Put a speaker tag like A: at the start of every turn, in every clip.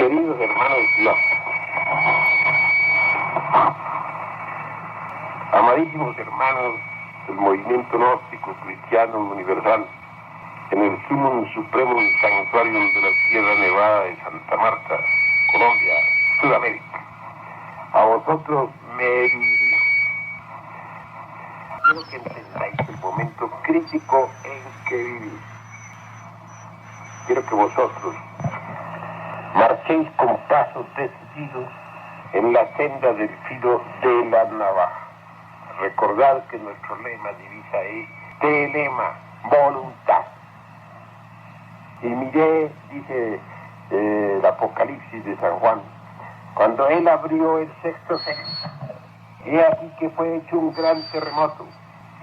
A: Queridos hermanos, no. Amadísimos hermanos del movimiento gnóstico cristiano universal, en el Sumum Supremum Sanctuarium de la Sierra Nevada de Santa Marta, Colombia, Sudamérica. A vosotros me dirijo. Quiero que entendáis el momento crítico en que vivís. Quiero que vosotros marchéis con pasos decididos en la senda del filo de la navaja. Recordad que nuestro lema divisa es telema, voluntad. Y miré, dice el Apocalipsis de San Juan, cuando él abrió el sexto sello, he aquí que fue hecho un gran terremoto,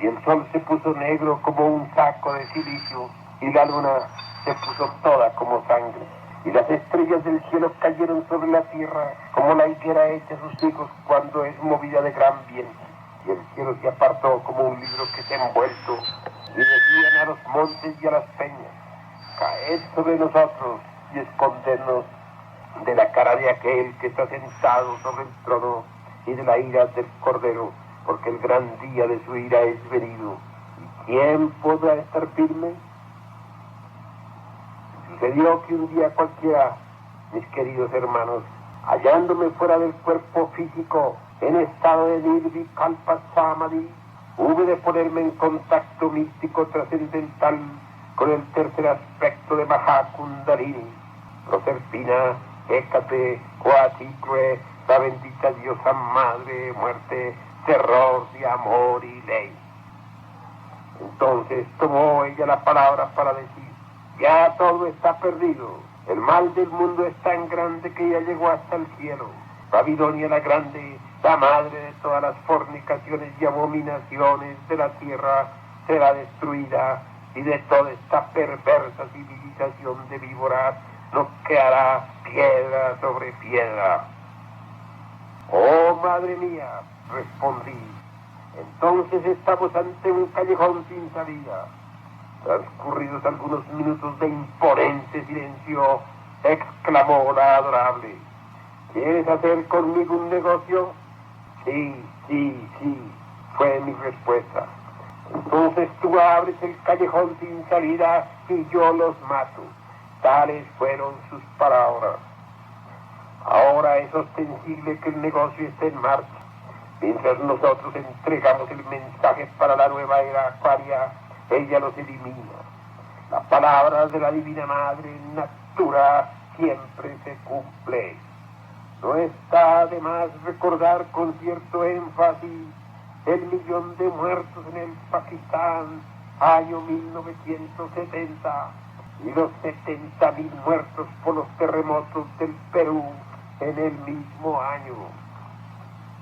A: y el sol se puso negro como un saco de silicio, y la luna se puso toda como sangre, y las estrellas del cielo cayeron sobre la tierra, como la higuera echa sus higos cuando es movida de gran viento. Y el cielo se apartó como un libro que se ha envuelto, y decían a los montes y a las peñas: caed sobre nosotros y escondernos de la cara de aquel que está sentado sobre el trono y de la ira del Cordero, porque el gran día de su ira es venido. ¿Y quién podrá estar firme? Sucedió que un día cualquiera, mis queridos hermanos, hallándome fuera del cuerpo físico, en estado de Nirvikalpa Samadhi, hube de ponerme en contacto místico trascendental con el tercer aspecto de Mahakundarini, Proserpina, Hécate, Coatlicue, la bendita diosa madre, muerte, terror de amor y ley. Entonces tomó ella la palabra para decir: ya todo está perdido, el mal del mundo es tan grande que ya llegó hasta el cielo. Babilonia la grande, la madre de todas las fornicaciones y abominaciones de la tierra, será destruida, y de toda esta perversa civilización de víboras no quedará piedra sobre piedra. Oh, madre mía, respondí, entonces estamos ante un callejón sin salida. Transcurridos algunos minutos de imponente silencio, exclamó la adorable: ¿quieres hacer conmigo un negocio? Sí, fue mi respuesta. Entonces tú abres el callejón sin salida y yo los mato. Tales fueron sus palabras. Ahora es ostensible que el negocio esté en marcha. Mientras nosotros entregamos el mensaje para la nueva era acuaria, ella los elimina. La palabra de la Divina Madre Natura siempre se cumple. No está de más recordar con cierto énfasis el 1.000.000 de muertos en el Pakistán, año 1970, y los 70.000 muertos por los terremotos del Perú en el mismo año.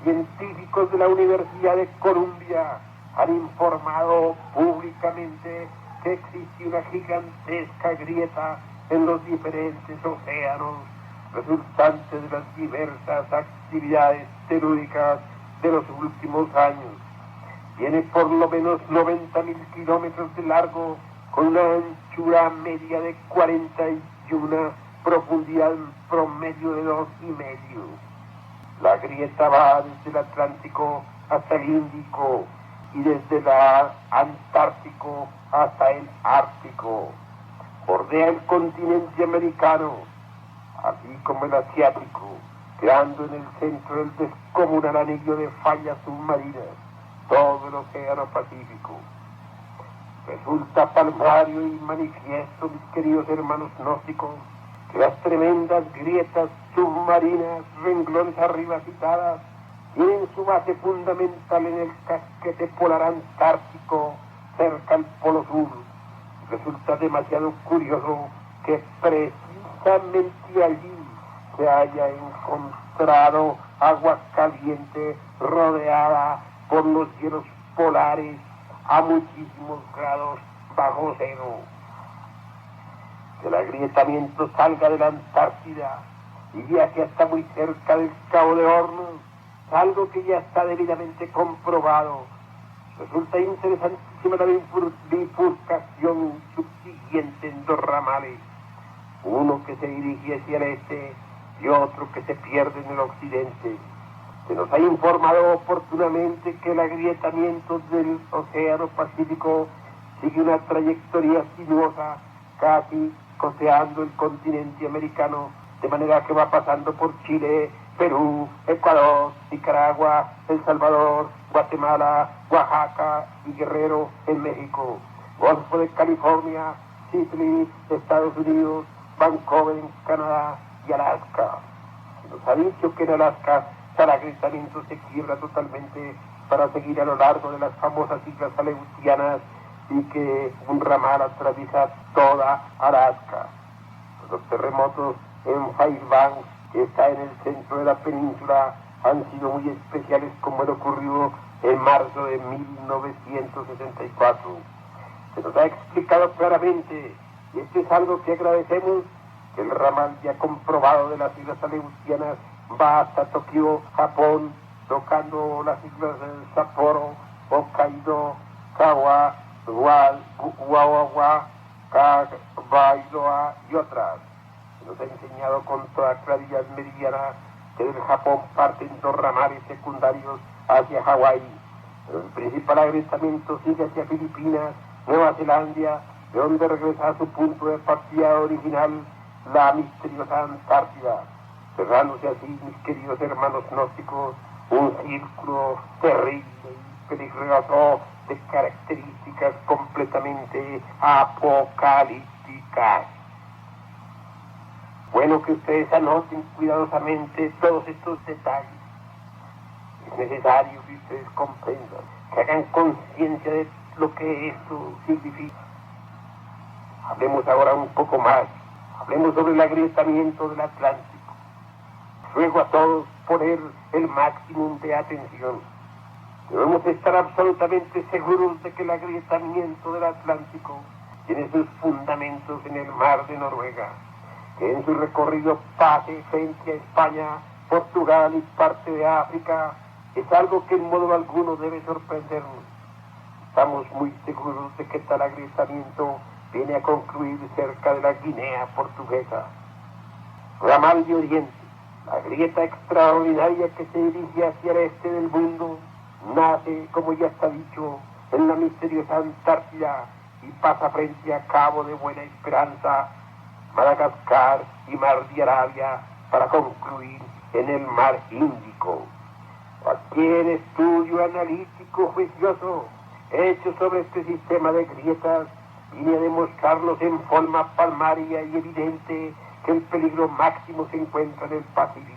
A: Científicos de la Universidad de Columbia han informado públicamente que existe una gigantesca grieta en los diferentes océanos, resultante de las diversas actividades telúricas de los últimos años. Tiene por lo menos 90.000 kilómetros de largo, con una anchura media de 40 y una profundidad promedio de 2,5. La grieta va desde el Atlántico hasta el Índico y desde el Antártico hasta el Ártico. Bordea el continente americano, así como el asiático, creando en el centro del descomunal anillo de fallas submarinas todo el océano Pacífico. Resulta palmario y manifiesto, mis queridos hermanos gnósticos, que las tremendas grietas submarinas, renglones arriba citadas, tienen su base fundamental en el casquete polar antártico, cerca al Polo Sur. Resulta demasiado curioso que precisamente allí se haya encontrado agua caliente rodeada por los hielos polares a muchísimos grados bajo cero. Que el agrietamiento salga de la Antártida y viaje hasta muy cerca del Cabo de Hornos, algo que ya está debidamente comprobado. Resulta interesantísima la bifurcación subsiguiente en dos ramales, uno que se dirige hacia el este y otro que se pierde en el occidente. Se nos ha informado oportunamente que el agrietamiento del Océano Pacífico sigue una trayectoria sinuosa, casi costeando el continente americano, de manera que va pasando por Chile, Perú, Ecuador, Nicaragua, El Salvador, Guatemala, Oaxaca y Guerrero en México, Golfo de California, Sicily, Estados Unidos, Vancouver en Canadá y Alaska. Se nos ha dicho que en Alaska el agrietamiento se quiebra totalmente para seguir a lo largo de las famosas islas aleutianas y que un ramal atraviesa toda Alaska. Los terremotos en Fairbanks, que está en el centro de la península, han sido muy especiales, como el ocurrido en marzo de 1964. Se nos ha explicado claramente, y esto es algo que agradecemos, que el ramal ya comprobado de las islas aleutianas va hasta Tokio, Japón, tocando las islas de Sapporo, Hokkaido, Kawa, Wawa, Baidoa y otras. Se nos ha enseñado con toda claridad meridiana que del Japón parten dos ramales secundarios hacia Hawái. Pero el principal agrietamiento sigue hacia Filipinas, Nueva Zelanda, de donde regresa a su punto de partida original la misteriosa Antártida, cerrándose así, mis queridos hermanos gnósticos, un círculo terrible y peligroso de características completamente apocalípticas. Bueno que ustedes anoten cuidadosamente todos estos detalles. Es necesario que ustedes comprendan, que hagan conciencia de lo que esto significa. Hablemos ahora un poco más. Hablemos sobre el agrietamiento del Atlántico. Ruego a todos poner el máximo de atención. Debemos estar absolutamente seguros de que el agrietamiento del Atlántico tiene sus fundamentos en el mar de Noruega, que en su recorrido pase frente a España, Portugal y parte de África, es algo que en modo alguno debe sorprendernos. Estamos muy seguros de que tal agrietamiento viene a concluir cerca de la Guinea portuguesa. Ramal de Oriente, la grieta extraordinaria que se dirige hacia el este del mundo, nace, como ya está dicho, en la misteriosa Antártida y pasa frente a Cabo de Buena Esperanza, Madagascar y Mar de Arabia para concluir en el Mar Índico. Cualquier estudio analítico juicioso hecho sobre este sistema de grietas viene a demostrarnos en forma palmaria y evidente que el peligro máximo se encuentra en el Pacífico.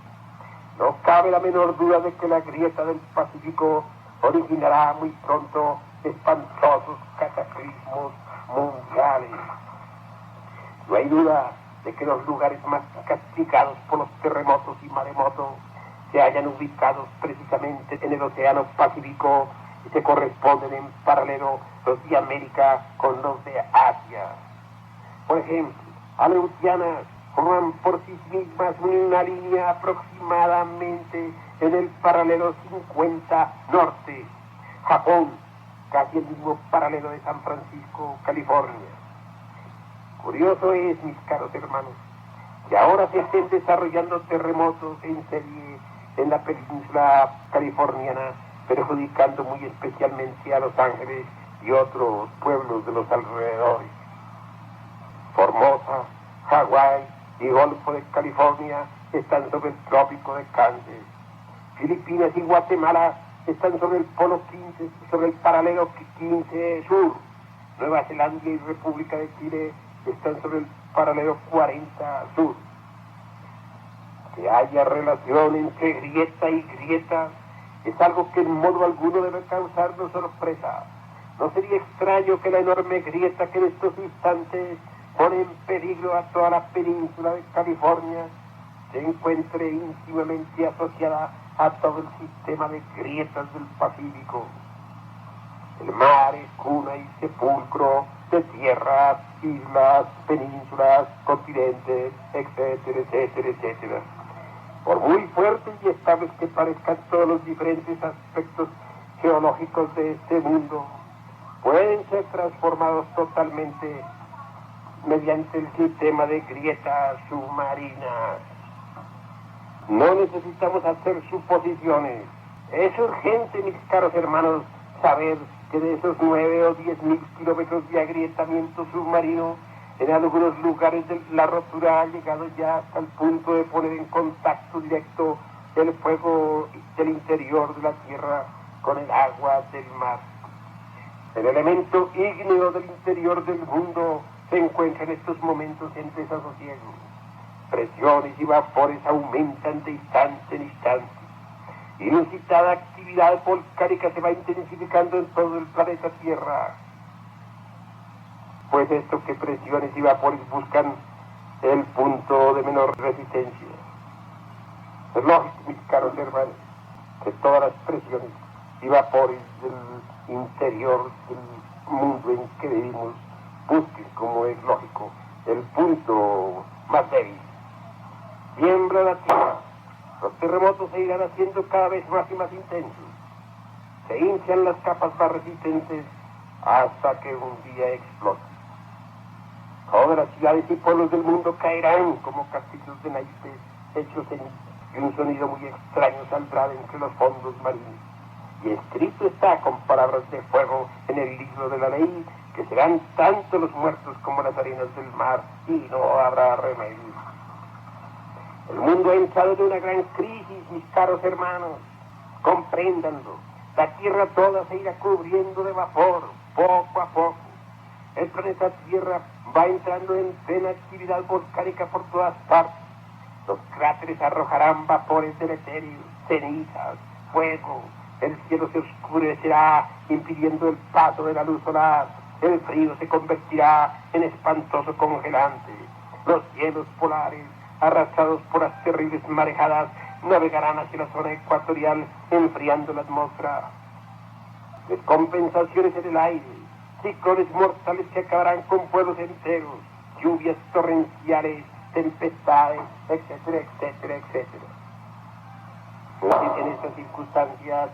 A: No cabe la menor duda de que la grieta del Pacífico originará muy pronto espantosos cataclismos mundiales. No hay duda de que los lugares más castigados por los terremotos y maremotos se hayan ubicados precisamente en el Océano Pacífico y se corresponden en paralelo los de América con los de Asia. Por ejemplo, aleutianas forman por sí mismas una línea aproximadamente en el paralelo 50 norte. Japón, casi el mismo paralelo de San Francisco, California. Curioso es, mis caros hermanos, que ahora se estén desarrollando terremotos en serie en la península californiana, perjudicando muy especialmente a Los Ángeles y otros pueblos de los alrededores. Formosa, Hawái y Golfo de California están sobre el trópico de Cáncer. Filipinas y Guatemala están sobre el polo 15, sobre el paralelo 15 sur. Nueva Zelanda y República de Chile están sobre el paralelo 40 sur. Que haya relación entre grieta y grieta es algo que en modo alguno debe causarnos sorpresa. No sería extraño que la enorme grieta que en estos instantes pone en peligro a toda la península de California se encuentre íntimamente asociada a todo el sistema de grietas del Pacífico. El mar es cuna y sepulcro de tierras, islas, penínsulas, continentes, etcétera, etcétera, etcétera. Por muy fuertes y estables que parezcan todos los diferentes aspectos geológicos de este mundo, pueden ser transformados totalmente mediante el sistema de grietas submarinas. No necesitamos hacer suposiciones. Es urgente, mis caros hermanos, saber que de esos 9 o 10.000 kilómetros de agrietamiento submarino, en algunos lugares la rotura ha llegado ya hasta el punto de poner en contacto directo el fuego del interior de la Tierra con el agua del mar. El elemento ígneo del interior del mundo se encuentra en estos momentos en desasosiego. Presiones y vapores aumentan de instante en instante. Inusitada actividad volcánica se va intensificando en todo el planeta Tierra. Pues esto que presiones y vapores buscan el punto de menor resistencia. Es lógico, mis caros hermanos, que todas las presiones y vapores del interior del mundo en que vivimos busquen, como es lógico, el punto más débil. Tiembla la tierra, los terremotos se irán haciendo cada vez más y más intensos. Se hinchan las capas más resistentes hasta que un día explote. Todas las ciudades y pueblos del mundo caerán como castillos de naipes hechos en y un sonido muy extraño saldrá de entre los fondos marinos. Y escrito está con palabras de fuego en el libro de la ley que serán tanto los muertos como las arenas del mar y no habrá remedio. El mundo ha entrado en una gran crisis, mis caros hermanos. Compréndanlo. La tierra toda se irá cubriendo de vapor, poco a poco. El planeta Tierra va entrando en plena actividad volcánica por todas partes. Los cráteres arrojarán vapores deleterios, cenizas, fuego. El cielo se oscurecerá, impidiendo el paso de la luz solar. El frío se convertirá en espantoso congelante. Los hielos polares, arrastrados por las terribles marejadas, navegarán hacia la zona ecuatorial, enfriando la atmósfera. Descompensaciones en el aire, ciclones mortales que acabarán con pueblos enteros, lluvias torrenciales, tempestades, etcétera, etcétera, etcétera. En estas circunstancias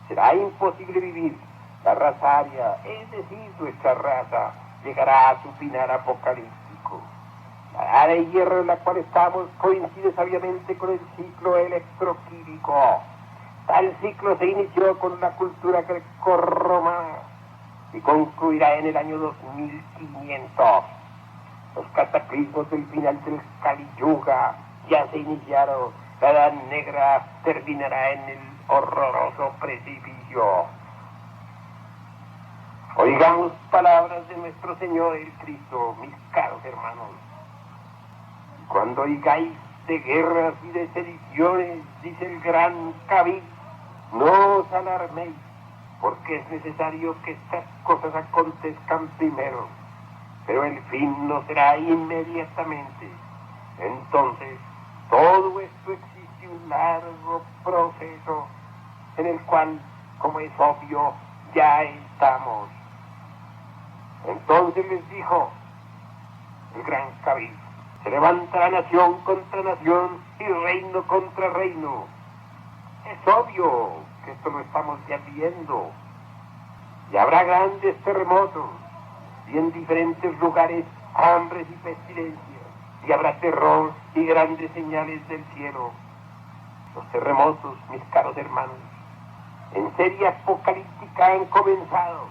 A: será imposible vivir. La raza aria, es decir, nuestra raza, llegará a su final apocalíptico. La edad de hierro en la cual estamos coincide sabiamente con el ciclo electroquímico. Tal ciclo se inició con la cultura grecorromana y concluirá en el año 2500. Los cataclismos del final del Kali Yuga ya se iniciaron. La Edad Negra terminará en el horroroso precipicio. Oigamos palabras de nuestro Señor el Cristo, mis caros hermanos. Cuando oigáis de guerras y de sediciones, dice el gran Kabir, no os alarméis, porque es necesario que estas cosas acontezcan primero, pero el fin no será inmediatamente. Entonces, todo esto existe un largo proceso en el cual, como es obvio, ya estamos. Entonces les dijo el gran Kabir, se levantará nación contra nación y reino contra reino. Es obvio que esto lo estamos ya viendo. Y habrá grandes terremotos y en diferentes lugares hambres y pestilencias. Y habrá terror y grandes señales del cielo. Los terremotos, mis caros hermanos, en serie apocalíptica han comenzado.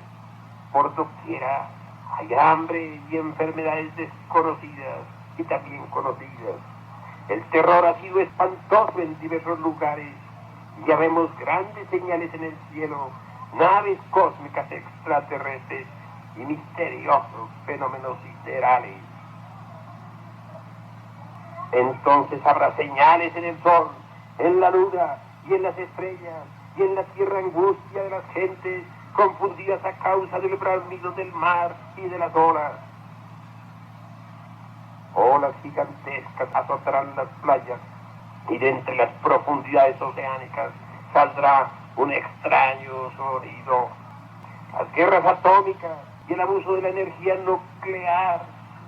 A: Por doquiera hay hambre y enfermedades desconocidas y también conocidas. El terror ha sido espantoso en diversos lugares. Ya vemos grandes señales en el cielo, naves cósmicas extraterrestres y misteriosos fenómenos siderales. Entonces habrá señales en el sol, en la luna y en las estrellas, y en la tierra angustia de las gentes, confundidas a causa del bramido del mar y de las olas. Olas gigantescas azotarán las playas, y de entre las profundidades oceánicas saldrá un extraño sonido. Las guerras atómicas y el abuso de la energía nuclear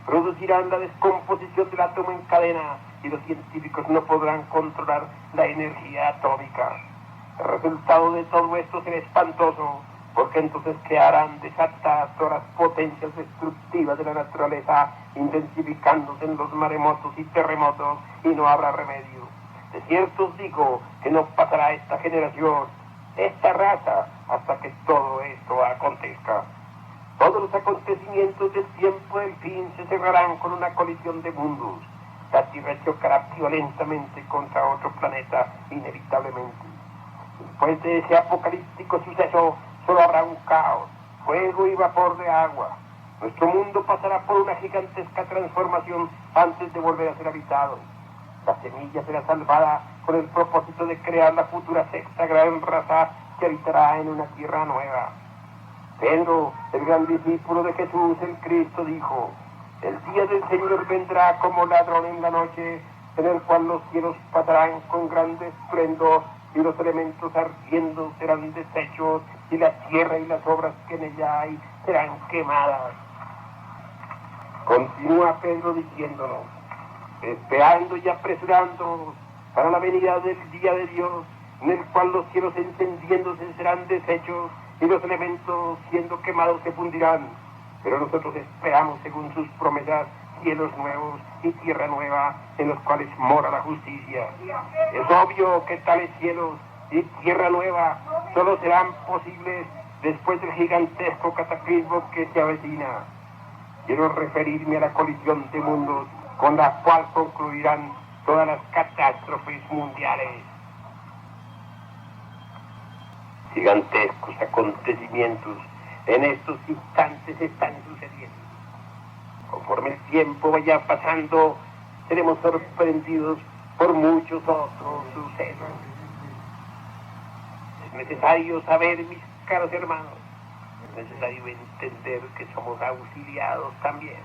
A: producirán la descomposición del átomo en cadena y los científicos no podrán controlar la energía atómica. El resultado de todo esto será espantoso, porque entonces quedarán desatadas todas las potencias destructivas de la naturaleza, intensificándose en los maremotos y terremotos, y no habrá remedio. De cierto os digo que no pasará esta generación, esta raza, hasta que todo esto acontezca. Todos los acontecimientos del tiempo del fin se cerrarán con una colisión de mundos. La Tierra chocará violentamente contra otro planeta, inevitablemente. Después de ese apocalíptico suceso, solo habrá un caos, fuego y vapor de agua. Nuestro mundo pasará por una gigantesca transformación antes de volver a ser habitado. La semilla será salvada con el propósito de crear la futura sexta gran raza que habitará en una tierra nueva. Pedro, el gran discípulo de Jesús, el Cristo, dijo: el día del Señor vendrá como ladrón en la noche, en el cual los cielos pasarán con grande estruendo, y los elementos ardiendo serán deshechos, y la tierra y las obras que en ella hay serán quemadas. Continúa Pedro diciéndonos: esperando y apresurándonos para la venida del día de Dios, en el cual los cielos encendiéndose serán deshechos, y los elementos siendo quemados se fundirán. Pero nosotros esperamos, según sus promesas, cielos nuevos y tierra nueva, en los cuales mora la justicia. Es obvio que tales cielos y tierra nueva solo serán posibles después del gigantesco cataclismo que se avecina. Quiero referirme a la colisión de mundos, con la cual concluirán todas las catástrofes mundiales. Gigantescos acontecimientos en estos instantes están sucediendo. Conforme el tiempo vaya pasando, seremos sorprendidos por muchos otros sucesos. Es necesario saber, mis caros hermanos, es necesario entender que somos auxiliados también.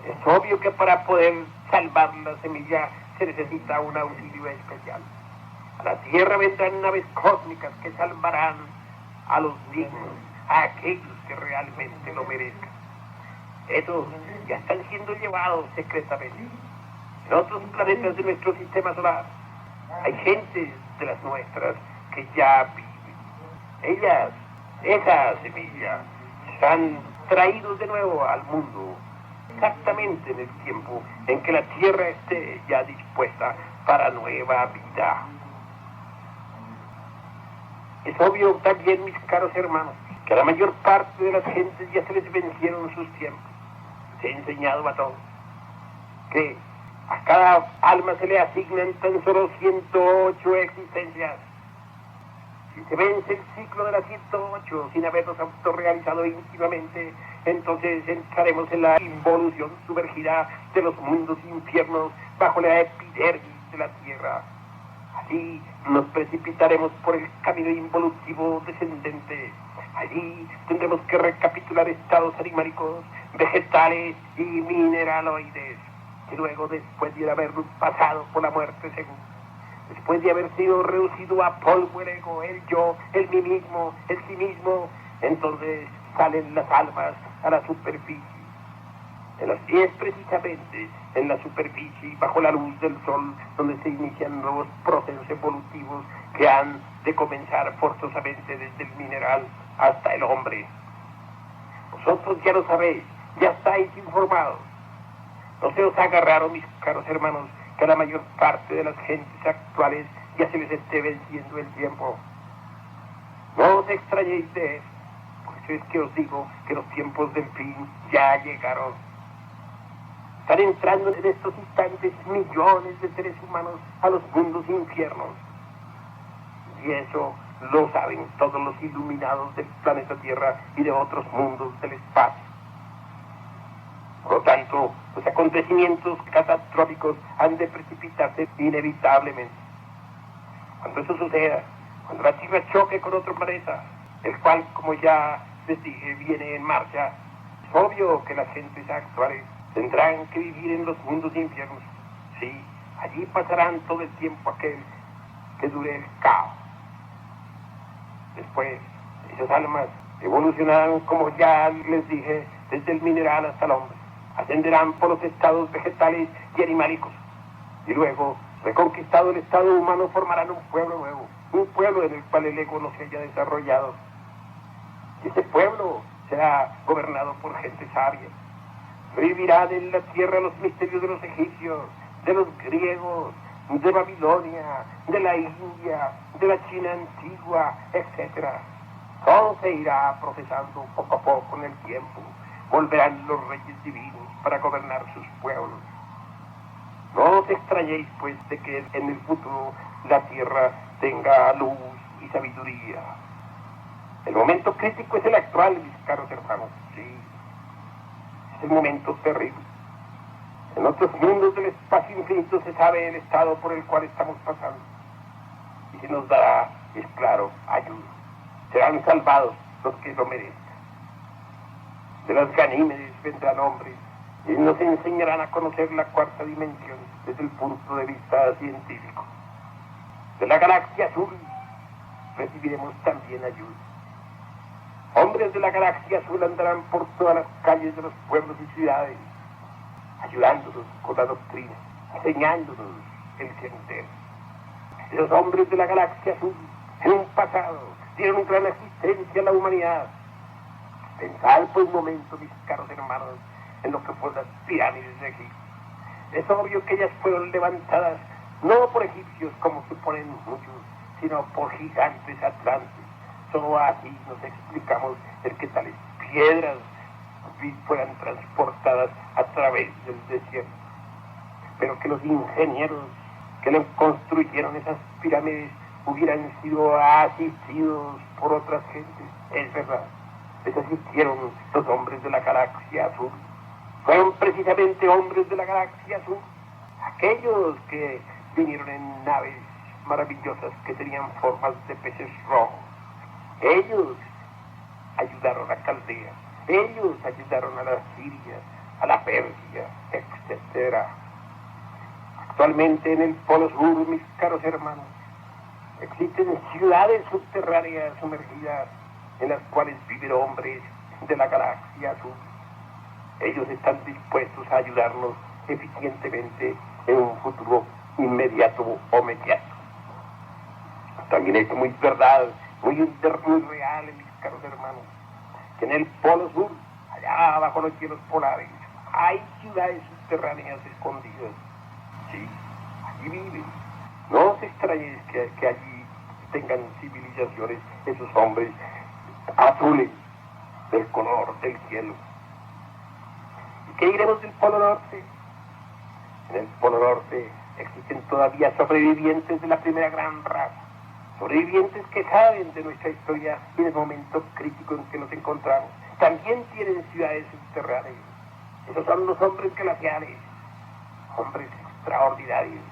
A: Es obvio que para poder salvar la semilla se necesita un auxilio especial. A la Tierra vendrán naves cósmicas que salvarán a los dignos, a aquellos que realmente lo merezcan. Estos ya están siendo llevados secretamente. En otros planetas de nuestro sistema solar hay gentes de las nuestras que ya viven. Esas semillas, serán traídos de nuevo al mundo, exactamente en el tiempo en que la Tierra esté ya dispuesta para nueva vida. Es obvio también, mis caros hermanos, que a la mayor parte de las gentes ya se les vencieron sus tiempos. Se ha enseñado a todos que a cada alma se le asignan tan solo 108 existencias. Si se vence el ciclo de las 108 sin habernos autorrealizado íntimamente, entonces entraremos en la involución sumergida de los mundos infiernos bajo la epidermis de la tierra. Así nos precipitaremos por el camino involutivo descendente. Allí tendremos que recapitular estados animáricos, vegetales y mineraloides, que luego, después de haber pasado por la muerte segunda, después de haber sido reducido a polvo el ego, el yo, el mí mismo, el sí mismo, entonces salen las almas a la superficie. Es precisamente en la superficie, bajo la luz del sol, donde se inician nuevos procesos evolutivos que han de comenzar forzosamente desde el mineral hasta el hombre. Vosotros ya lo sabéis, ya estáis informados. No se os haga raro, mis caros hermanos, que a la mayor parte de las gentes actuales ya se les esté venciendo el tiempo. No os extrañéis de eso, por eso es que os digo que los tiempos del fin ya llegaron. Están entrando en estos instantes millones de seres humanos a los mundos infiernos. Y eso lo saben todos los iluminados del planeta Tierra y de otros mundos del espacio. Por lo tanto, los acontecimientos catastróficos han de precipitarse inevitablemente. Cuando eso suceda, cuando la Tierra choque con otro planeta, el cual, como ya les dije, viene en marcha, es obvio que las gentes actuales tendrán que vivir en los mundos infiernos. Sí, allí pasarán todo el tiempo aquel que dure el caos. Después, esas almas evolucionarán, como ya les dije, desde el mineral hasta el hombre. Ascenderán por los estados vegetales y animálicos. Y luego, reconquistado el estado humano, formarán un pueblo nuevo. Un pueblo en el cual el ego no se haya desarrollado. Y ese pueblo será gobernado por gente sabia. Revivirán en la tierra los misterios de los egipcios, de los griegos, de Babilonia, de la India, de la China antigua, etc. Todo se irá procesando poco a poco en el tiempo. Volverán los reyes divinos para gobernar sus pueblos. No os extrañéis, pues, de que en el futuro la tierra tenga luz y sabiduría. El momento crítico es el actual, mis caros hermanos. Sí, es el momento terrible. En otros mundos del espacio infinito se sabe el estado por el cual estamos pasando. Y se nos dará, es claro, ayuda. Serán salvados los que lo merezcan. De las Ganímedes vendrán hombres y nos enseñarán a conocer la cuarta dimensión desde el punto de vista científico. De la galaxia azul recibiremos también ayuda. Hombres de la galaxia azul andarán por todas las calles de los pueblos y ciudades, ayudándonos con la doctrina, enseñándonos el sendero. Esos hombres de la galaxia azul, en un pasado, dieron gran existencia a la humanidad. Pensad por un momento, mis caros hermanos, en lo que fueron las pirámides de Egipto. Es obvio que ellas fueron levantadas no por egipcios, como suponen muchos, sino por gigantes atlantes. Solo así nos explicamos el que tales piedras fueran transportadas a través del desierto. Pero que los ingenieros que le construyeron esas pirámides hubieran sido asistidos por otras gentes, es verdad. Les asistieron los hombres de la galaxia azul. Fueron precisamente hombres de la galaxia azul, aquellos que vinieron en naves maravillosas que tenían formas de peces rojos. Ellos ayudaron a Caldea, ellos ayudaron a la Siria, a la Persia, etc. Actualmente en el Polo Sur, mis caros hermanos, existen ciudades subterráneas sumergidas en las cuales viven hombres de la galaxia azul. Ellos están dispuestos a ayudarnos eficientemente en un futuro inmediato o mediato. También es muy verdad, muy real, mis caros hermanos, que en el Polo Sur, allá bajo los hielos polares, hay ciudades subterráneas escondidas. Sí, allí viven. No os extrañéis que allí tengan civilizaciones esos hombres azules del color del cielo. ¿Y qué diremos del Polo Norte? En el Polo Norte existen todavía sobrevivientes de la primera gran raza, sobrevivientes que saben de nuestra historia y del momento crítico en que nos encontramos. También tienen ciudades subterráneas. Esos son los hombres glaciares, hombres extraordinarios,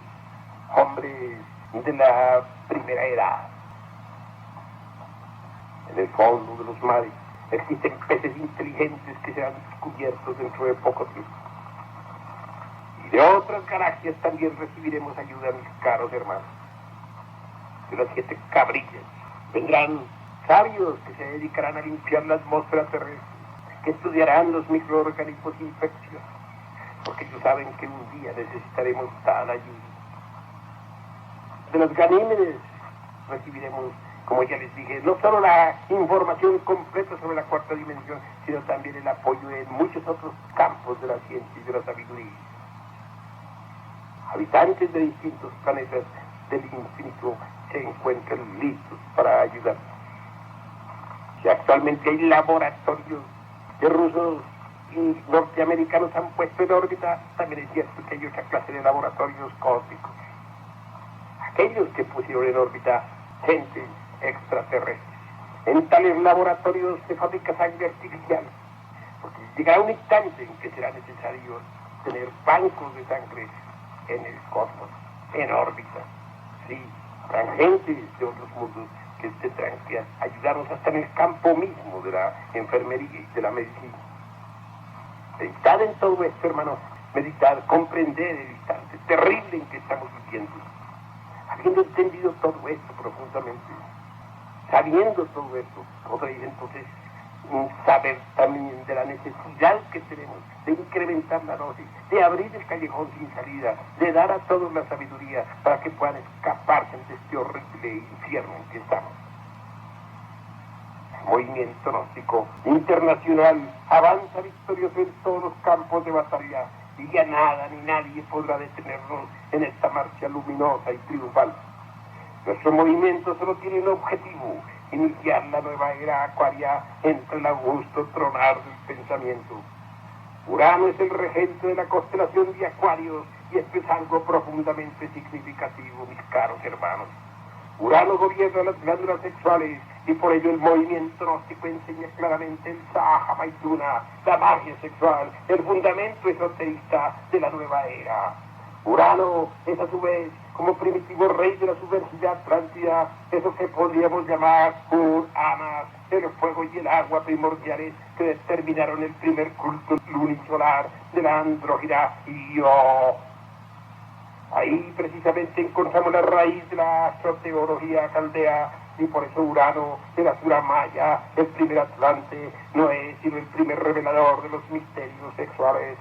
A: hombres de la primera edad. En el fondo de los mares existen peces inteligentes que serán descubiertos dentro de poco tiempo. Y de otras galaxias también recibiremos ayuda, mis caros hermanos. De las 7 cabrillas vendrán sabios que se dedicarán a limpiar la atmósfera terrestre, que estudiarán los microorganismos infecciosos, porque ellos saben que un día necesitaremos tal ayuda. De las Ganímedes recibiremos, como ya les dije, no solo la información completa sobre la cuarta dimensión, sino también el apoyo en muchos otros campos de la ciencia y de la sabiduría. Habitantes de distintos planetas del infinito se encuentran listos para ayudarnos. Si actualmente hay laboratorios de rusos y norteamericanos han puesto en órbita, también es cierto que hay otra clase de laboratorios cósmicos. Aquellos que pusieron en órbita gentes extraterrestres. En tales laboratorios se fabrica sangre artificial, porque llegará un instante en que será necesario tener bancos de sangre en el cosmos, en órbita. Sí, habrán gentes de otros mundos que tendrán que ayudarnos hasta en el campo mismo de la enfermería y de la medicina. Meditad en todo esto, hermanos, meditad, comprender el instante terrible en que estamos viviendo. Habiendo entendido todo esto profundamente, sabiendo todo esto, podréis entonces saber también de la necesidad que tenemos de incrementar la dosis, de abrir el callejón sin salida, de dar a todos la sabiduría para que puedan escaparse de este horrible infierno en que estamos. El movimiento gnóstico internacional avanza victorioso en todos los campos de batalla y ya nada ni nadie podrá detenernos en esta marcha luminosa y triunfal. Nuestro movimiento solo tiene un objetivo: iniciar la nueva era acuaria entre el augusto tronar del pensamiento. Urano es el regente de la constelación de Acuarios y esto es algo profundamente significativo, mis caros hermanos. Urano gobierna las glándulas sexuales y por ello el movimiento gnóstico enseña claramente el Sahaja Maituna, la magia sexual, el fundamento esoterista de la nueva era. Urano es a su vez, como primitivo rey de la subversividad atlántida, eso que podríamos llamar Ur-Anas, el fuego y el agua primordiales que determinaron el primer culto lunisolar de la andrógina Io. Ahí precisamente encontramos la raíz de la astroteología caldea y por eso Urano, el Asura Maya, el primer Atlante, no es sino el primer revelador de los misterios sexuales.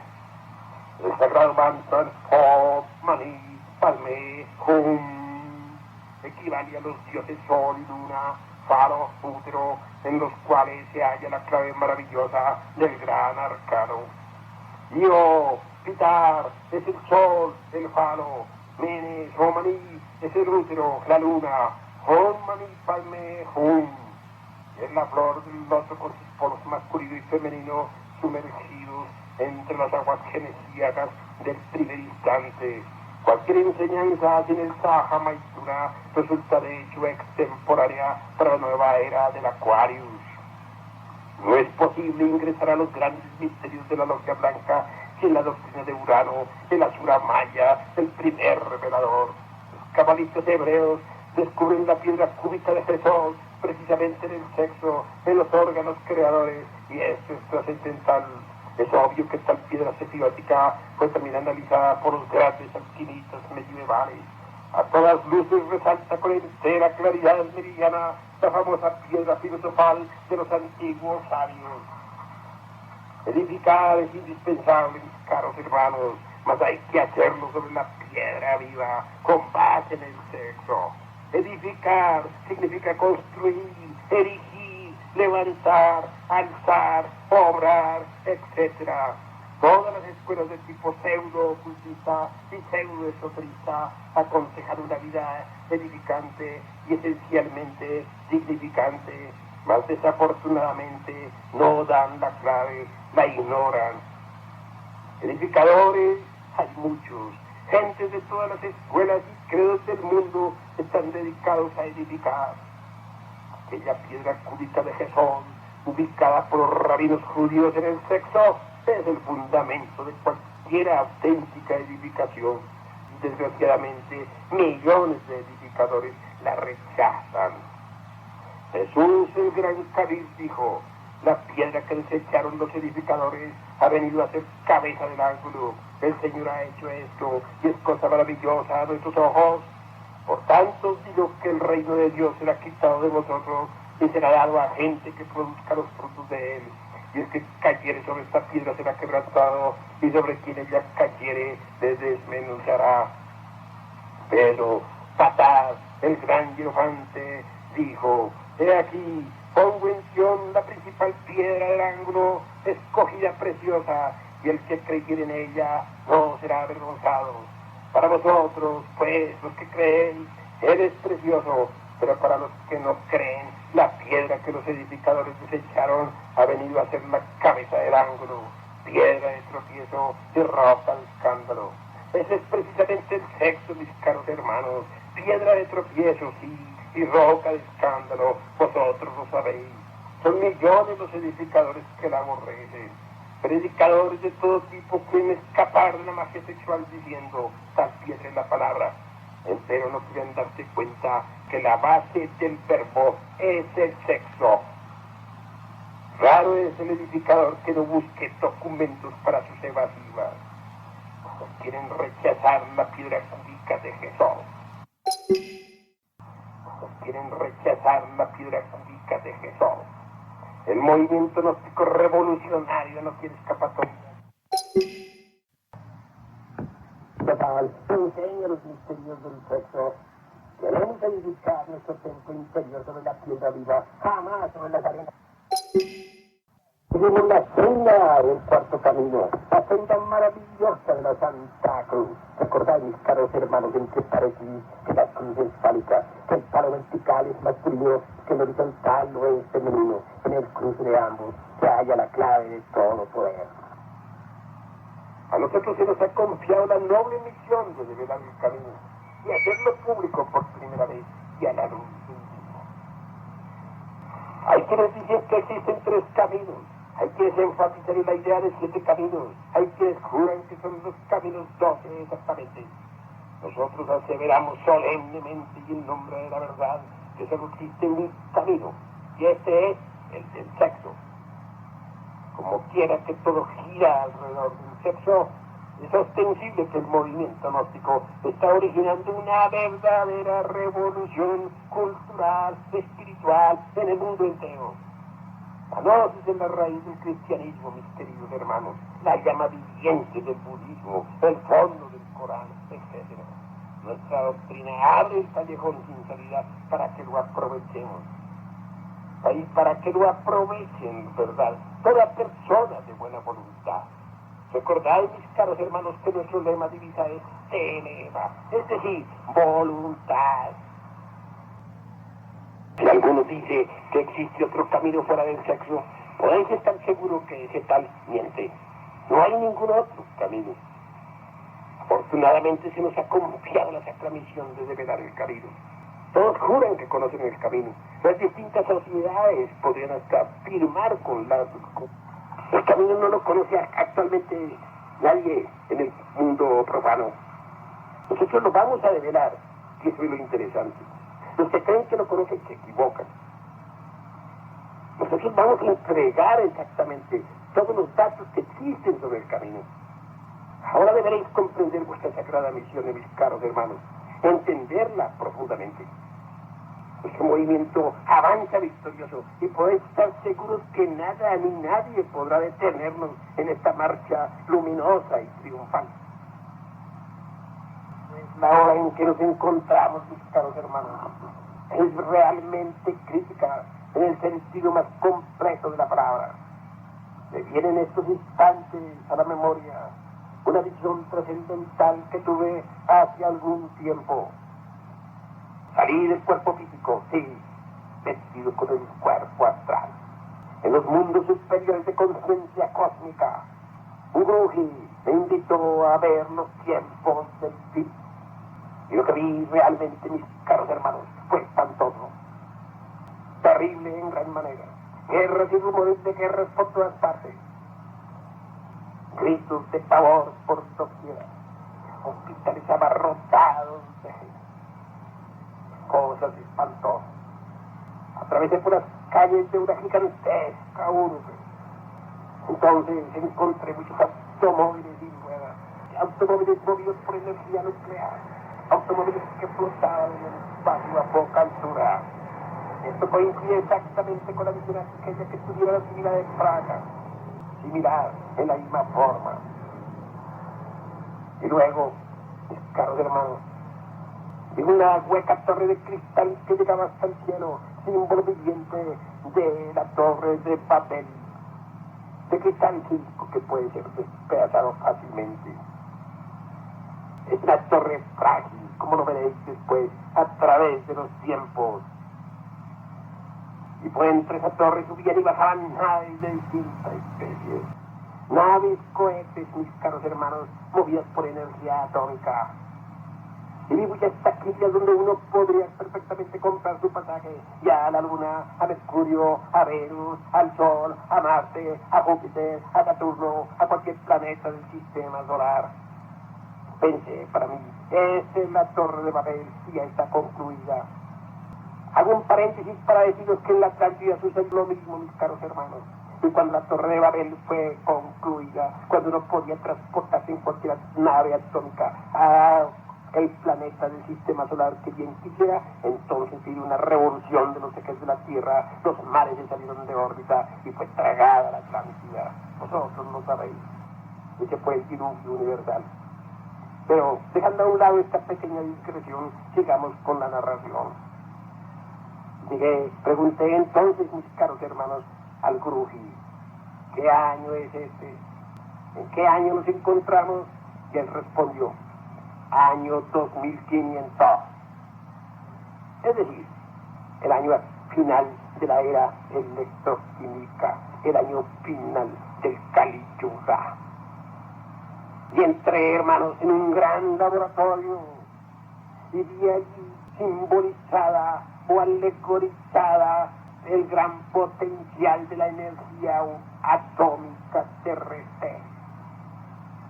A: El sagrado mantra Om Mani Padme Hum equivale a los dioses Sol y Luna, Faro, Útero, en los cuales se halla la clave maravillosa del gran arcano. Io, Pitar, es el Sol, el Faro, Menes, Romani, es el Útero, la Luna, Om Mani Padme Hum, es la flor del loto con sus polos masculino y femenino sumergidos entre las aguas genesíacas del primer instante. Cualquier enseñanza sin el Sahaja Maituna resulta de hecho extemporánea para la nueva era del Aquarius. No es posible ingresar a los grandes misterios de la logia blanca sin la doctrina de Urano, el Asura Maya, el primer revelador. Los cabalistas hebreos descubren la piedra cúbica de Jesús precisamente en el sexo, en los órganos creadores, y esto es trascendental. Es obvio que tal piedra sefibática fue también analizada por los grandes alquimistas medievales. A todas luces resalta con entera claridad meridiana la famosa piedra filosofal de los antiguos sabios. Edificar es indispensable, mis caros hermanos, mas hay que hacerlo sobre la piedra viva, con base en el sexo. Edificar significa construir, erigir, levantar, alzar, obrar, etc. Todas las escuelas de tipo pseudo-ocultista y pseudo-esoterista aconsejan una vida edificante y esencialmente significante, mas desafortunadamente no dan la clave, la ignoran. Edificadores hay muchos, gentes de todas las escuelas y credos del mundo están dedicados a edificar. Aquella piedra cúbica de Jesús, ubicada por los rabinos judíos en el sexo, es el fundamento de cualquier auténtica edificación. Y desgraciadamente, millones de edificadores la rechazan. Jesús, el gran Kabir, dijo: la piedra que desecharon los edificadores ha venido a ser cabeza del ángulo. El Señor ha hecho esto y es cosa maravillosa a nuestros ojos. Por tanto, digo que el reino de Dios será quitado de vosotros y será dado a gente que produzca los frutos de él. Y el que cayere sobre esta piedra será quebrantado, y sobre quien ella cayere le desmenuzará. Pero Pataz, el gran hierofante, dijo: he aquí, pongo en Sion la principal piedra del ángulo, escogida preciosa, y el que creyere en ella no será avergonzado. Para vosotros, pues, los que creen, él es precioso, pero para los que no creen, la piedra que los edificadores desecharon ha venido a ser la cabeza del ángulo, piedra de tropiezo y roca de escándalo. Ese es precisamente el sexo, mis caros hermanos, piedra de tropiezo, sí, y roca de escándalo, vosotros lo sabéis. Son millones los edificadores que la aborrecen. Predicadores de todo tipo quieren escapar de la magia sexual diciendo: tal piedra es la palabra. Pero no quieren darse cuenta que la base del verbo es el sexo. Raro es el edificador que no busque documentos para sus evasivas. Quieren rechazar la piedra cúbica de Jesús. Quieren rechazar la piedra cúbica de Jesús. El movimiento gnóstico revolucionario no quiere escapatoria. Total, enseña los misterios del sexo. Queremos edificar nuestro templo interior sobre la piedra viva, jamás sobre las arenas. Seguimos la senda del cuarto camino, la senda maravillosa de la Santa Cruz. Recordáis, mis caros hermanos, en que parecía que la cruz es fálica, que el palo vertical es masculino, que el horizontal no es femenino. En el cruce de ambos se halla la clave de todo poder. A nosotros se nos ha confiado la noble misión de develar el camino y hacerlo público por primera vez y a la luz última. Hay quienes dicen que existen 3 caminos. Hay quienes enfatizan en la idea de 7 caminos. Hay quienes juran que son los caminos 12 exactamente. Nosotros aseveramos solemnemente y en nombre de la verdad que solo existe un camino, y este es el del sexo. Como quiera que todo gira alrededor del sexo, es ostensible que el movimiento gnóstico está originando una verdadera revolución cultural, espiritual en el mundo entero. La gnosis es la raíz del cristianismo, mis queridos hermanos, la llama viviente del budismo, el fondo del Corán, etc. Nuestra doctrina abre el callejón sin salida para que lo aprovechemos. Y para que lo aprovechen, ¿verdad?, toda persona de buena voluntad. Recordad, mis caros hermanos, que nuestro lema divisa es telema, es decir, voluntad. Si alguno dice que existe otro camino fuera del sexo, podéis estar seguros que ese tal miente. No hay ningún otro camino. Afortunadamente se nos ha confiado la sacra misión de develar el camino. Todos juran que conocen el camino. Las distintas sociedades podrían hasta afirmar con la... El camino no lo conoce actualmente nadie en el mundo profano. Nosotros lo vamos a develar, que eso es lo interesante. Los que creen que lo conocen se equivocan. Nosotros vamos a entregar exactamente todos los datos que existen sobre el camino. Ahora deberéis comprender vuestra sagrada misión, mis caros hermanos, entenderla profundamente. Nuestro movimiento avanza victorioso y podéis estar seguros que nada ni nadie podrá detenernos en esta marcha luminosa y triunfal. Es la hora en que nos encontramos, mis caros hermanos. Es realmente crítica en el sentido más completo de la palabra. Me viene en estos instantes a la memoria una visión trascendental que tuve hace algún tiempo. Salí del cuerpo físico, sí, vestido con el cuerpo astral. En los mundos superiores de conciencia cósmica, un Guruji me invitó a ver los tiempos del fin. Y lo que vi realmente, mis caros hermanos, fue espantoso. Terrible en gran manera. Guerras y rumores de guerras por todas partes. Gritos de pavor por doquier. Hospitales abarrotados de gente. Cosas espantosas. Atravesé por las calles de una gigantesca urbe. Entonces encontré muchos automóviles sin ruedas, automóviles movidos por energía nuclear, automóviles que flotaban en el espacio a poca altura. Esto coincide exactamente con la visión aquella que tuviera la ciudad de Praga, similar en la misma forma. Y luego, mis caros hermanos, vi una hueca torre de cristal que llegaba hasta el cielo, símbolo viviente de la torre de Babel, de cristal cinco que puede ser despedazado fácilmente. Es una torre frágil, como lo veréis después, a través de los tiempos. Y por entre esa torre subían y bajaban naves de distintas especies. Naves, cohetes, mis caros hermanos, movidas por energía atómica. Y vi muchas taquillas donde uno podría perfectamente comprar su pasaje ya a la Luna, a Mercurio, a Venus, al Sol, a Marte, a Júpiter, a Saturno, a cualquier planeta del sistema solar. Pensé para mí, esta es la Torre de Babel, y ya está concluida. Hago un paréntesis para deciros que en la Atlántida sucedió lo mismo, mis caros hermanos. Y cuando la Torre de Babel fue concluida, cuando uno podía transportarse en cualquier nave atómica a el planeta del sistema solar que bien quisiera, entonces hubo una revolución de los ejes de la Tierra, los mares se salieron de órbita y fue tragada la Atlántida. Vosotros lo sabéis. Ese fue el diluvio universal. Pero dejando a un lado esta pequeña discreción, sigamos con la narración. Pregunté entonces, mis caros hermanos, al Guruji, ¿qué año es este? ¿En qué año nos encontramos? Y él respondió, año 2500. Es decir, el año final de la era electroquímica, el año final del Kali Yuga. Y entré, hermanos, en un gran laboratorio y vi allí simbolizada o alegorizada el gran potencial de la energía atómica terrestre.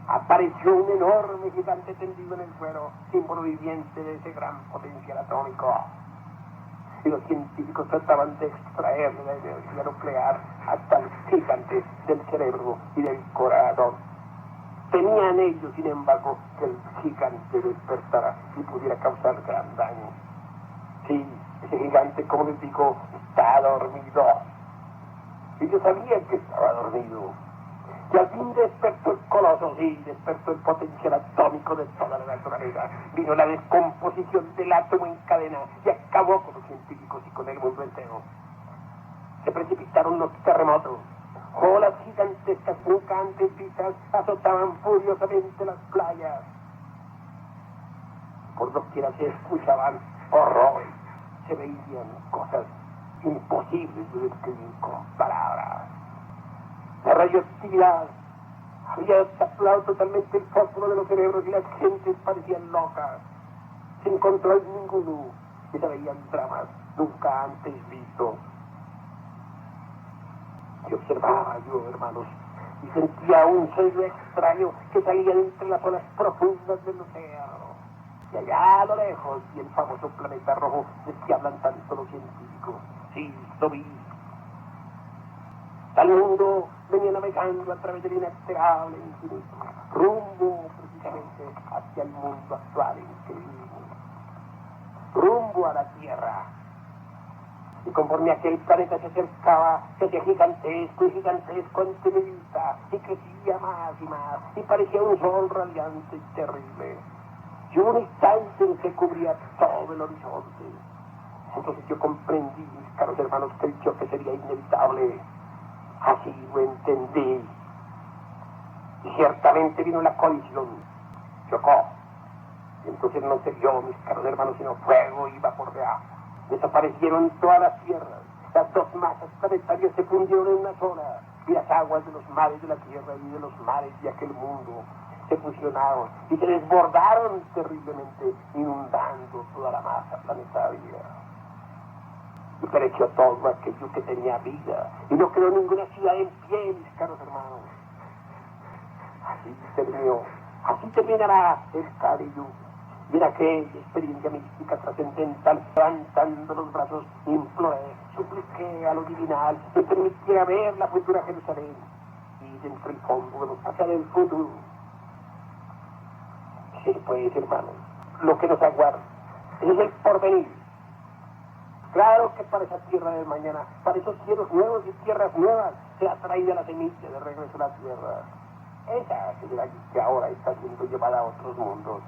A: Apareció un enorme gigante tendido en el suelo, símbolo viviente de ese gran potencial atómico. Y los científicos trataban de extraerle la energía nuclear hasta el gigante del cerebro y del corazón. Temían ellos, sin embargo, que el gigante despertara y pudiera causar gran daño. Sí, ese gigante, como les digo, está dormido. Y yo sabía que estaba dormido. Y al fin despertó el coloso, sí, despertó el potencial atómico de toda la naturaleza. Vino la descomposición del átomo en cadena y acabó con los científicos y con el mundo entero. Se precipitaron los terremotos. Olas gigantescas nunca antes vistas azotaban furiosamente las playas. Por doquiera se escuchaban horrores, se veían cosas imposibles de describir con palabras. La radioactividad había saturado totalmente el fósforo de los cerebros y las gentes parecían locas, sin control ninguno, y se veían dramas nunca antes vistos. Y observaba yo, hermanos, y sentía un sonido extraño que salía de entre las olas profundas del océano. Y allá a lo lejos, y el famoso planeta rojo del que hablan tanto los científicos. Sí, lo vi. Al mundo venía navegando a través del inexorable infinito, rumbo precisamente hacia el mundo actual en que vivimos, rumbo a la Tierra. Y conforme aquel planeta se acercaba, se hacía gigantesco y gigantesco ante mi vista, y crecía más y más, y parecía un sol radiante y terrible. Y hubo un instante en que cubría todo el horizonte. Entonces yo comprendí, mis caros hermanos, que el choque sería inevitable. Así lo entendí. Y ciertamente vino la colisión. Chocó. Y entonces no se vio, mis caros hermanos, sino fuego y vapor de agua. Desaparecieron todas las tierras. Las dos masas planetarias se fundieron en una sola. Y las aguas de los mares de la Tierra y de los mares de aquel mundo se fusionaron y se desbordaron terriblemente, inundando toda la masa planetaria. Y pereció todo aquello que tenía vida, y no quedó ninguna ciudad en pie, mis caros hermanos. Así terminará el Kali Yuga. Y en aquella experiencia mística trascendental, levantando los brazos, imploré, supliqué a lo divinal que permitiera ver la futura Jerusalén, y dentro del fondo de los hacia del futuro. Sí, pues, hermanos, lo que nos aguarda es el porvenir. Claro que para esa tierra del mañana, para esos cielos nuevos y tierras nuevas, se ha traído la semilla de regreso a la tierra. Esa es la que ahora está siendo llevada a otros mundos.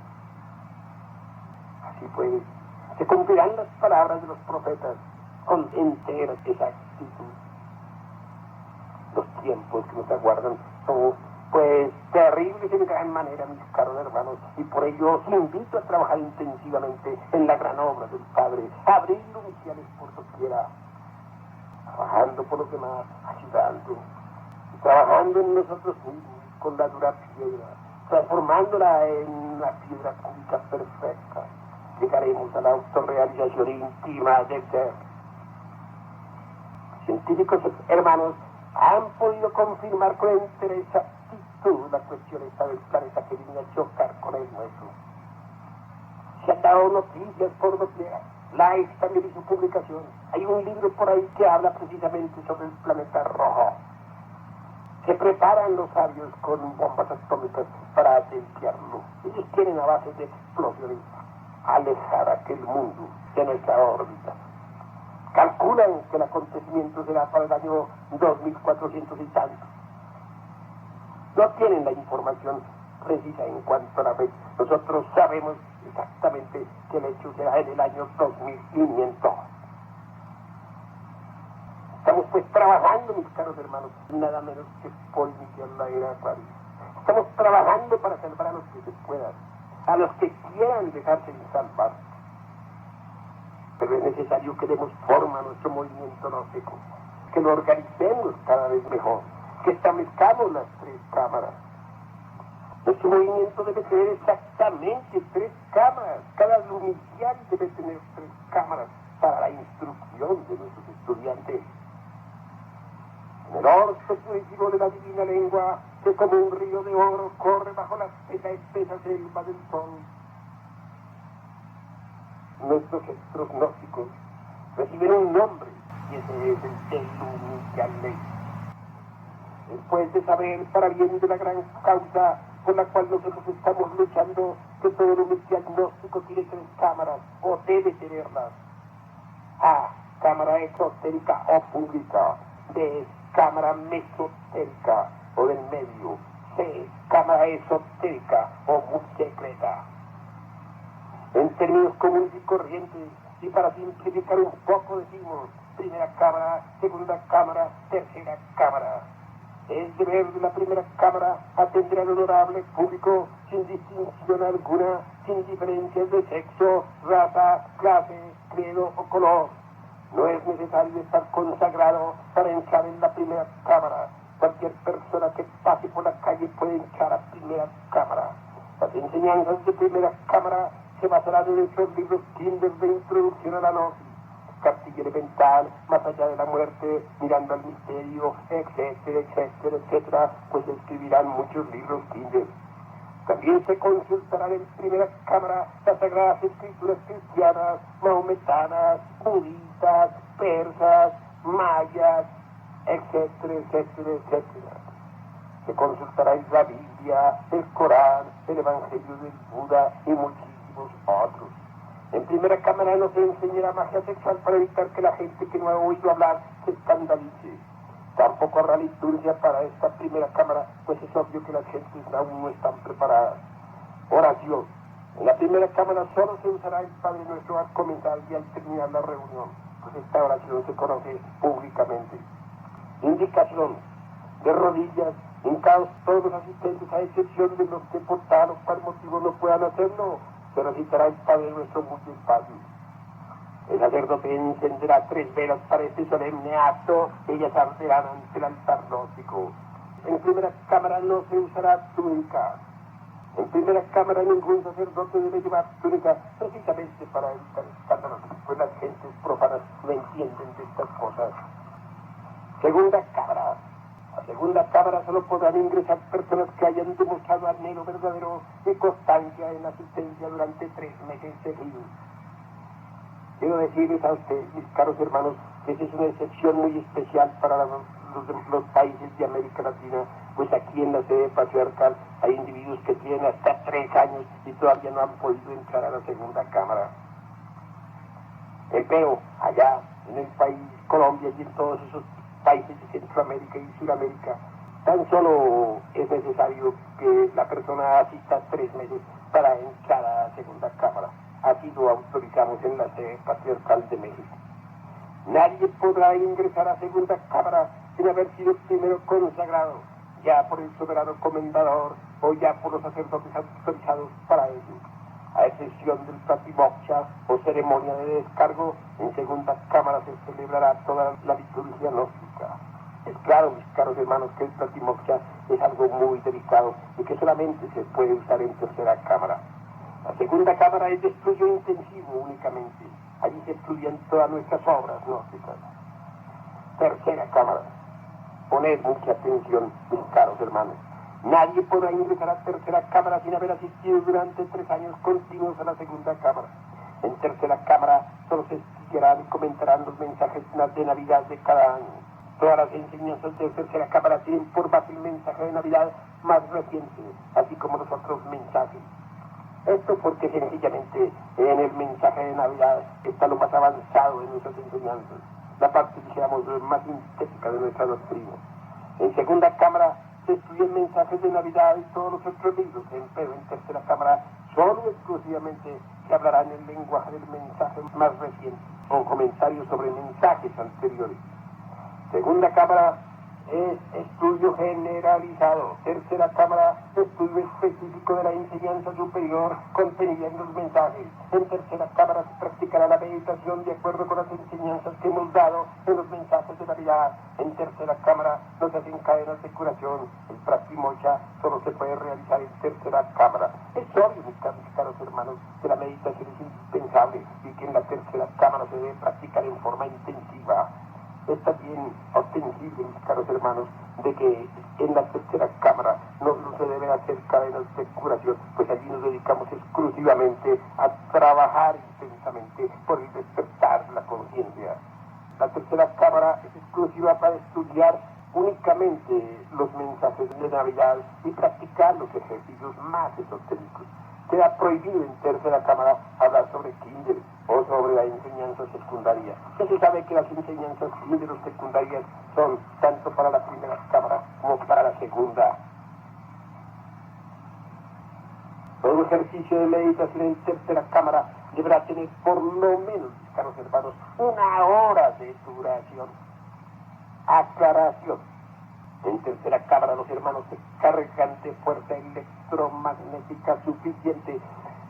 A: Así pues, se cumplirán las palabras de los profetas con entera exactitud. Los tiempos que nos aguardan son, pues, terribles en gran manera, mis caros hermanos, y por ello os invito a trabajar intensivamente en la gran obra del Padre, abriendo misiones por doquiera, trabajando por los demás, ayudando, y trabajando en nosotros mismos con la dura piedra, transformándola en una piedra cúbica perfecta. Llegaremos a la autorrealización íntima del ser. Científicos hermanos han podido confirmar con entera exactitud la cuestión esta del planeta que viene a chocar con el nuestro. Se han dado noticias por doquiera. Life también hizo publicación. Hay un libro por ahí que habla precisamente sobre el planeta rojo. Se preparan los sabios con bombas atómicas para limpiarlo. Ellos quieren a base de explosiones alejar aquel mundo de nuestra órbita. Calculan que el acontecimiento será para el año 2400 y tanto. No tienen la información precisa en cuanto a la fecha. Nosotros sabemos exactamente que el hecho será en el año 2500. Estamos pues trabajando, mis caros hermanos, nada menos que por iniciar la era Acuario. Estamos trabajando para salvar a los que se puedan, a los que quieran dejarse de salvar. Pero es necesario que demos forma a nuestro movimiento no seco, que lo organicemos cada vez mejor, que establezcamos las 3 cámaras. Nuestro movimiento debe tener exactamente 3 cámaras. Cada lumicial debe tener 3 cámaras para la instrucción de nuestros estudiantes. En el orto puritivo de la divina lengua, que como un río de oro corre bajo la espesa selva del sol. Nuestros centros gnósticos reciben un nombre, y ese es el de lumicial ley. Después de saber, para bien de la gran causa por la cual nosotros estamos luchando, que todo lumicial gnóstico tiene 3 cámaras, o debe tenerlas. A, cámara exotérica o pública. B, cámara mesotérica o del medio. C, cámara esotérica o muy secreta. En términos comunes y corrientes, y para simplificar un poco decimos primera cámara, segunda cámara, tercera cámara. Es deber de la primera cámara atender al honorable público sin distinción alguna, sin diferencias de sexo, raza, clase, credo o color. No es necesario estar consagrado para entrar en la primera cámara. Cualquier persona que pase por la calle puede entrar a primera cámara. Las enseñanzas de primera cámara se basarán en nuestros libros Kinder de introducción a la gnosis, Cartilla elemental, más allá de la muerte, mirando al misterio, etcétera, etcétera, etcétera, pues escribirán muchos libros Kinder. También se consultarán en primera cámara las sagradas escrituras cristianas, mahometanas, budistas, persas, mayas, etcétera, etcétera, etcétera. Se consultará en la Biblia, el Corán, el Evangelio del Buda y muchísimos otros. En primera cámara no se enseñará magia sexual para evitar que la gente que no ha oído hablar se escandalice. Tampoco habrá liturgia para esta primera cámara, pues es obvio que las gentes aún no están preparadas. Oración. En la primera cámara solo se usará el Padre Nuestro al comenzar y al terminar la reunión, pues esta oración se conoce públicamente. Indicación. De rodillas, hincados todos los asistentes, a excepción de los que por tal o cual motivo no puedan hacerlo, se recitará el Padre Nuestro muy despacio. El sacerdote encenderá 3 velas para este solemne acto, ellas arderán ante el altar gnóstico. En primera cámara no se usará túnica. En primera cámara ningún sacerdote debe llevar túnica, precisamente para evitar escándalos, pues las gentes profanas no entienden de estas cosas. Segunda cámara. A segunda cámara solo podrán ingresar personas que hayan demostrado anhelo verdadero y constancia en la asistencia durante 3 meses seguidos. Quiero decirles a ustedes, mis caros hermanos, que esa es una excepción muy especial para los países de América Latina, pues aquí en la sede patriarcal hay individuos que tienen hasta 3 años y todavía no han podido entrar a la segunda cámara. Pero allá en el país Colombia y en todos esos países de Centroamérica y Sudamérica, tan solo es necesario que la persona asista 3 meses para entrar a la segunda cámara. Así lo autorizamos en la sede patriarcal de México. Nadie podrá ingresar a segunda cámara sin haber sido primero consagrado, ya por el soberano comendador o ya por los sacerdotes autorizados para ello. A excepción del pratimoksha o ceremonia de descargo, en segunda cámara se celebrará toda la liturgia gnóstica. Es claro, mis caros hermanos, que el pratimoksha es algo muy delicado y que solamente se puede usar en tercera cámara. La segunda cámara es de estudio intensivo únicamente. Allí se estudian todas nuestras obras gnósticas. Tercera cámara. Poned mucha atención, mis caros hermanos. Nadie podrá ingresar a tercera cámara sin haber asistido durante 3 años continuos a la segunda cámara. En tercera cámara solo se estudiarán y comentarán los mensajes de Navidad de cada año. Todas las enseñanzas de tercera cámara tienen por base el mensaje de Navidad más reciente, así como los otros mensajes. Esto porque sencillamente en el mensaje de Navidad está lo más avanzado de nuestras enseñanzas, la parte, dijéramos, más sintética de nuestra doctrina. En segunda cámara se estudian mensajes de Navidad y todos los otros libros, pero en tercera cámara solo exclusivamente se hablará en el lenguaje del mensaje más reciente, o comentarios sobre mensajes anteriores. Segunda cámara es estudio generalizado. Tercera cámara, estudio específico de la enseñanza superior contenida en los mensajes. En tercera cámara se practicará la meditación de acuerdo con las enseñanzas que hemos dado en los mensajes de Navidad. En tercera cámara no se hacen cadenas de curación. El Praktimoksha solo se puede realizar en tercera cámara. Es obvio, mis caros hermanos, que la meditación es indispensable y que en la tercera cámara se debe practicar en forma intensiva. Es también ostensible, mis caros hermanos, de que en la tercera cámara no se deben hacer cadenas de curación, pues allí nos dedicamos exclusivamente a trabajar intensamente por el despertar de la conciencia. La tercera cámara es exclusiva para estudiar únicamente los mensajes de Navidad y practicar los ejercicios más esotéricos. Queda prohibido en tercera cámara hablar sobre Kinder o sobre la enseñanza secundaria. Ya se sabe que las enseñanzas Kinder o secundarias son tanto para la primera cámara como para la segunda. Todo ejercicio de meditación en tercera cámara deberá tener por lo menos, mis caros hermanos, 1 hora de duración. Aclaración. En tercera cámara los hermanos se cargan de fuerza electromagnética suficiente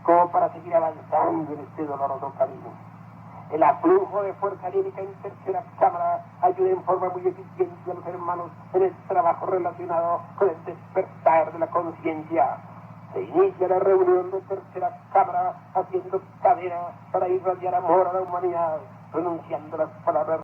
A: como para seguir avanzando en este doloroso camino. El aflujo de fuerza anímica en tercera cámara ayuda en forma muy eficiente a los hermanos en el trabajo relacionado con el despertar de la conciencia. Se inicia la reunión de tercera cámara haciendo cadena para irradiar amor a la humanidad, pronunciando las palabras